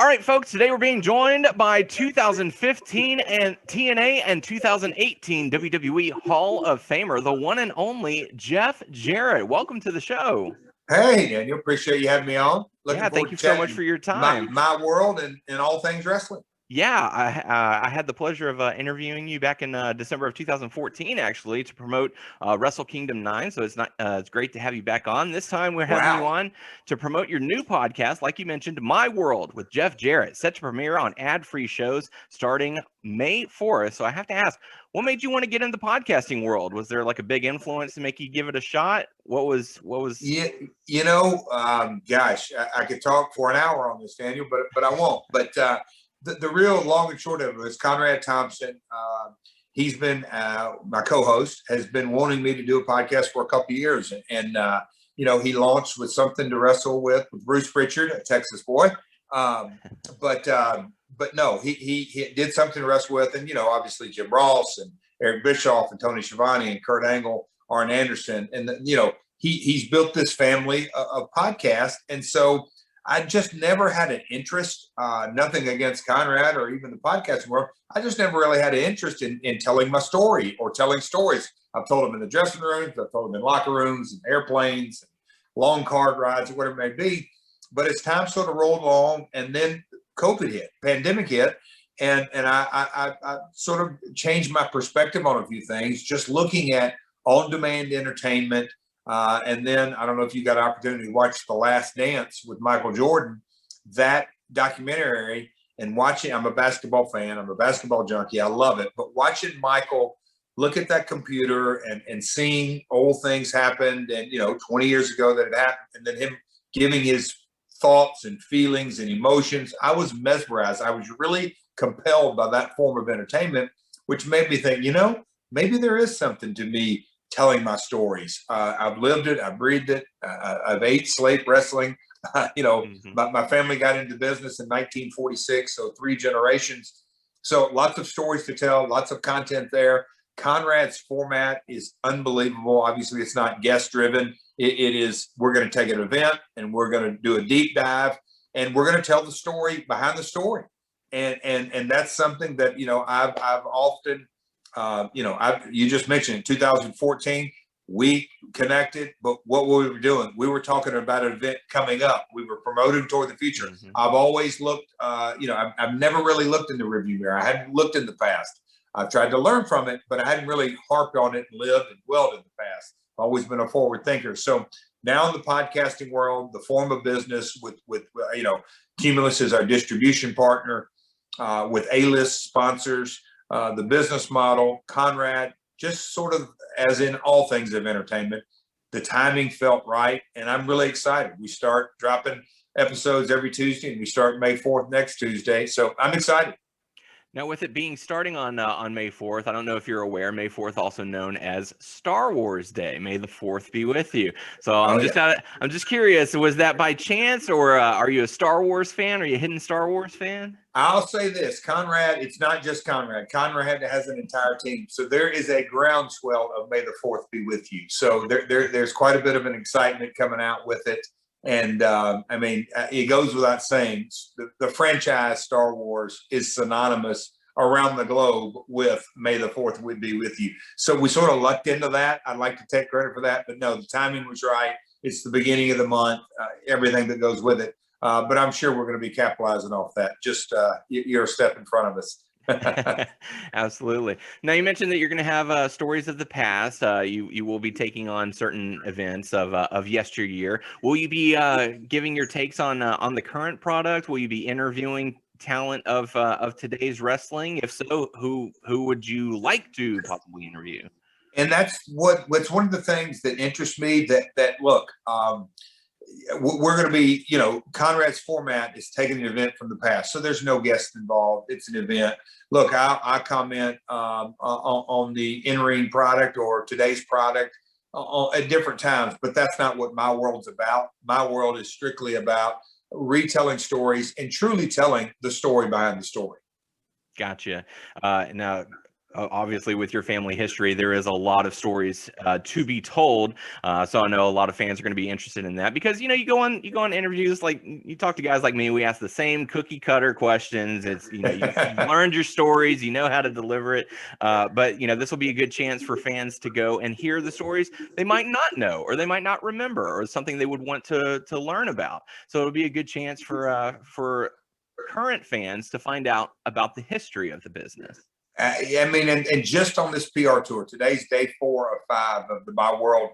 All right, folks, today we're being joined by 2015 and TNA and 2018 WWE Hall of Famer, the one and only Jeff Jarrett. Welcome to the show. Hey, Daniel, appreciate you having me on. Yeah, thank you so much for your time. My world and all things wrestling. Yeah, I had the pleasure of interviewing you back in December of 2014, actually, to promote Wrestle Kingdom 9. So it's great to have you back on. This time we're having you on to promote your new podcast, like you mentioned, My World with Jeff Jarrett, set to premiere on ad-free shows starting May 4th. So I have to ask, what made you want to get into the podcasting world? Was there like a big influence to make you give it a shot? What was? Yeah, gosh, I could talk for an hour on this, Daniel, but I won't. But the real long and short of it is Conrad Thompson. He's been my co-host, has been wanting me to do a podcast for a couple of years, and he launched with Something to Wrestle with Bruce Pritchard, a Texas boy. But no, he did Something to Wrestle with, and obviously Jim Ross and Eric Bischoff and Tony Schiavone and Kurt Angle, Arn Anderson, and he's built this family of podcasts, and so I just never had an interest, nothing against Conrad or even the podcasting world. I just never really had an interest in telling my story or telling stories. I've told them in the dressing rooms, I've told them in locker rooms and airplanes, and long car rides, or whatever it may be. But as time sort of rolled along, and then COVID hit, pandemic hit, and I sort of changed my perspective on a few things, just looking at on-demand entertainment. And then I don't know if you got an opportunity to watch The Last Dance with Michael Jordan, that documentary, and watching, I'm a basketball fan, I'm a basketball junkie, I love it, but watching Michael look at that computer and seeing old things happened and 20 years ago that it happened, and then him giving his thoughts and feelings and emotions, I was mesmerized. I was really compelled by that form of entertainment, which made me think, maybe there is something to me telling my stories. I've lived it. I've breathed it. I've ate, slept wrestling. My family got into business in 1946, so 3 generations. So lots of stories to tell, lots of content there. Conrad's format is unbelievable. Obviously, it's not guest driven. It is, we're going to take an event and we're going to do a deep dive and we're going to tell the story behind the story. And that's something that, I've often, you just mentioned in 2014, we connected, but what we were doing, we were talking about an event coming up. We were promoting toward the future. Mm-hmm. I've always looked, I've never really looked in the rearview mirror. I hadn't looked in the past. I've tried to learn from it, but I hadn't really harped on it and lived and dwelled in the past. I've always been a forward thinker. So now in the podcasting world, the form of business with Cumulus is our distribution partner, with A-list sponsors, the business model, Conrad, just sort of as in all things of entertainment, the timing felt right. And I'm really excited. We start dropping episodes every Tuesday and we start May 4th next Tuesday. So I'm excited. Now, with it being starting on May 4th, I don't know if you're aware, May 4th, also known as Star Wars Day. May the 4th be with you. So I'm just curious, was that by chance, or are you a Star Wars fan? Are you a hidden Star Wars fan? I'll say this, Conrad, it's not just Conrad. Conrad has an entire team. So there is a groundswell of May the 4th be with you. So there's quite a bit of an excitement coming out with it. And it goes without saying, the franchise Star Wars is synonymous around the globe with May the 4th would be with you. So we sort of lucked into that. I'd like to take credit for that, but no, the timing was right. It's the beginning of the month, everything that goes with it. But I'm sure we're going to be capitalizing off that. Just you're a step in front of us. Absolutely. Now, you mentioned that you're going to have stories of the past. You will be taking on certain events of yesteryear. Will you be giving your takes on the current product? Will you be interviewing talent of today's wrestling? If so, who would you like to possibly interview? And that's what's one of the things that interests me. That look. We're going to be, Conrad's format is taking an event from the past. So there's no guest involved. It's an event. Look, I comment on the in-ring product or today's product at different times, but that's not what my world's about. My world is strictly about retelling stories and truly telling the story behind the story. Gotcha. Now, obviously with your family history, there is a lot of stories to be told. So I know a lot of fans are going to be interested in that because, you go on interviews, like you talk to guys like me, we ask the same cookie cutter questions. It's, you've learned your stories, you know how to deliver it. But, this will be a good chance for fans to go and hear the stories they might not know, or they might not remember, or something they would want to learn about. So it'll be a good chance for current fans to find out about the history of the business. I mean, and just on this PR tour, today's day 4 of 5 of the My World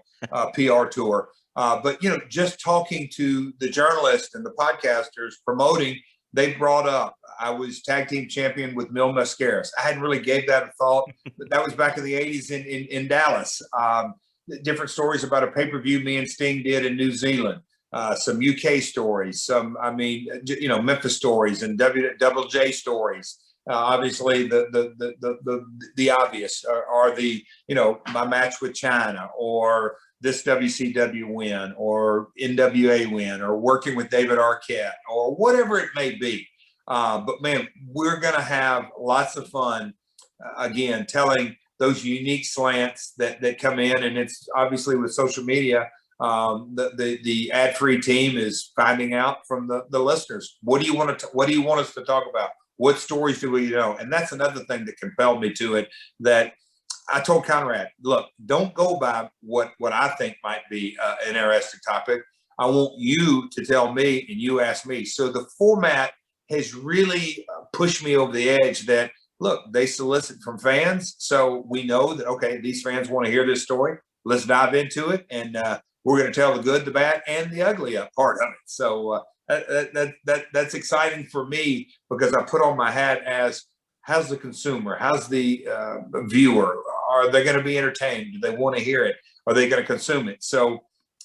PR tour. But, just talking to the journalists and the podcasters promoting, they brought up, I was tag team champion with Mil Mascaras. I hadn't really gave that a thought, but that was back in the 80s in Dallas. Different stories about a pay-per-view me and Sting did in New Zealand. Some UK stories, Memphis stories and Double J stories. Obviously, the obvious are the my match with China, or this WCW win, or NWA win, or working with David Arquette, or whatever it may be. But man, we're gonna have lots of fun again telling those unique slants that come in, and it's obviously with social media. The ad-free team is finding out from the listeners. What do you want us to talk about? What stories do we know? And that's another thing that compelled me to it, that I told Conrad, look, don't go by what I think might be an interesting topic. I want you to tell me and you ask me. So the format has really pushed me over the edge that, look, they solicit from fans. So we know that, okay, these fans want to hear this story. Let's dive into it. And we're going to tell the good, the bad, and the ugly part of it. So that's exciting for me, because I put on my hat as, how's the consumer? How's the viewer? Are they going to be entertained? Do they want to hear it? Are they going to consume it? So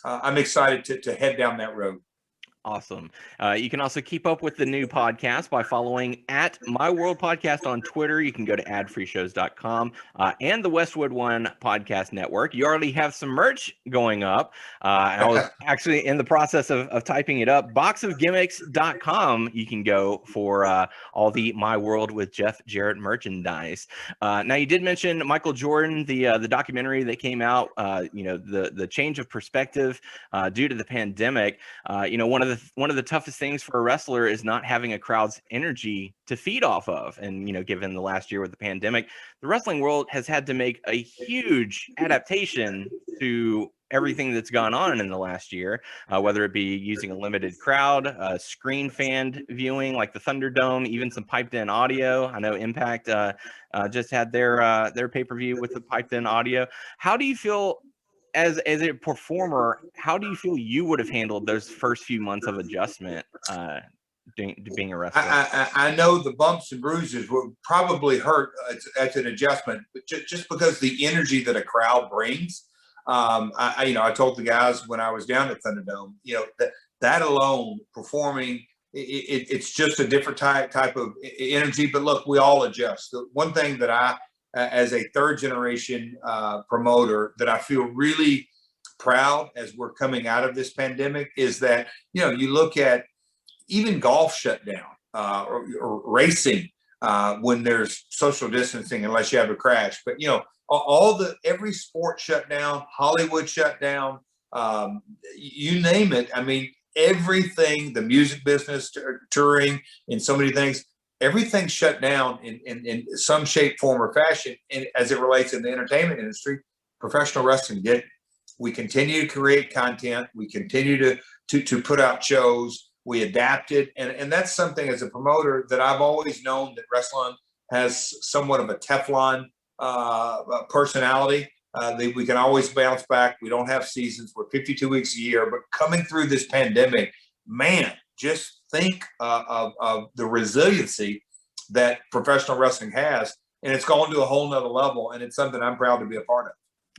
I'm excited to head down that road. Awesome. You can also keep up with the new podcast by following at My World Podcast on Twitter. You can go to adfreeshows.com and the Westwood One Podcast Network. You already have some merch going up. I was actually in the process of typing it up. Boxofgimmicks.com. You can go for all the My World with Jeff Jarrett merchandise. Now, you did mention Michael Jordan, the documentary that came out. The change of perspective due to the pandemic. One of the toughest things for a wrestler is not having a crowd's energy to feed off of. And, given the last year with the pandemic, the wrestling world has had to make a huge adaptation to everything that's gone on in the last year, whether it be using a limited crowd, screen fan viewing like the Thunderdome, even some piped in audio. I know Impact just had their pay-per-view with the piped in audio. How do you feel as a performer? How do you feel you would have handled those first few months of adjustment being a wrestler? I know the bumps and bruises would probably hurt as an adjustment, but just because the energy that a crowd brings. I told the guys when I was down at Thunderdome, that alone, performing, it's just a different type of energy. But look, we all adjust. The one thing that I, as a third generation promoter, that I feel really proud as we're coming out of this pandemic is that, you look at even golf shut down, or racing when there's social distancing, unless you have a crash. But, every sport shut down, Hollywood shut down, you name it. I mean, everything, the music business, touring, and so many things, everything shut down in some shape, form, or fashion. And as it relates in the entertainment industry, professional wrestling didn't. We continue to create content. We continue to put out shows. We adapted. And that's something as a promoter that I've always known, that wrestling has somewhat of a Teflon personality. We can always bounce back. We don't have seasons. We're 52 weeks a year. But coming through this pandemic, man, just think of the resiliency that professional wrestling has, and it's gone to a whole nother level, and it's something I'm proud to be a part of.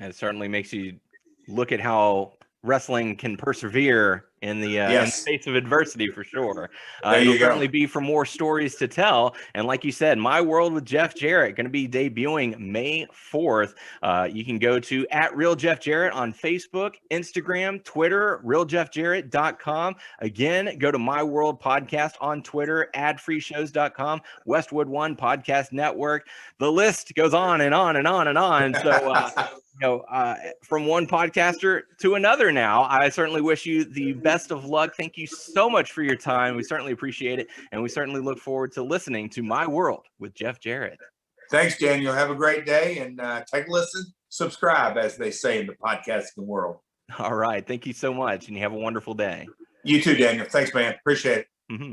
It certainly makes you look at how wrestling can persevere in the face of adversity, for sure. It'll certainly be for more stories to tell. And like you said, My World with Jeff Jarrett going to be debuting May 4th. You can go to @RealJeffJarrett on Facebook, Instagram, Twitter, RealJeffJarrett.com. Again, go to My World Podcast on Twitter, adfreeshows.com, Westwood One Podcast Network. The list goes on and on and on and on. So, from one podcaster to another now. I certainly wish you the best of luck. Thank you so much for your time. We certainly appreciate it. And we certainly look forward to listening to My World with Jeff Jarrett. Thanks, Daniel. Have a great day and take a listen. Subscribe, as they say in the podcasting world. All right. Thank you so much. And you have a wonderful day. You too, Daniel. Thanks, man. Appreciate it. Mm-hmm.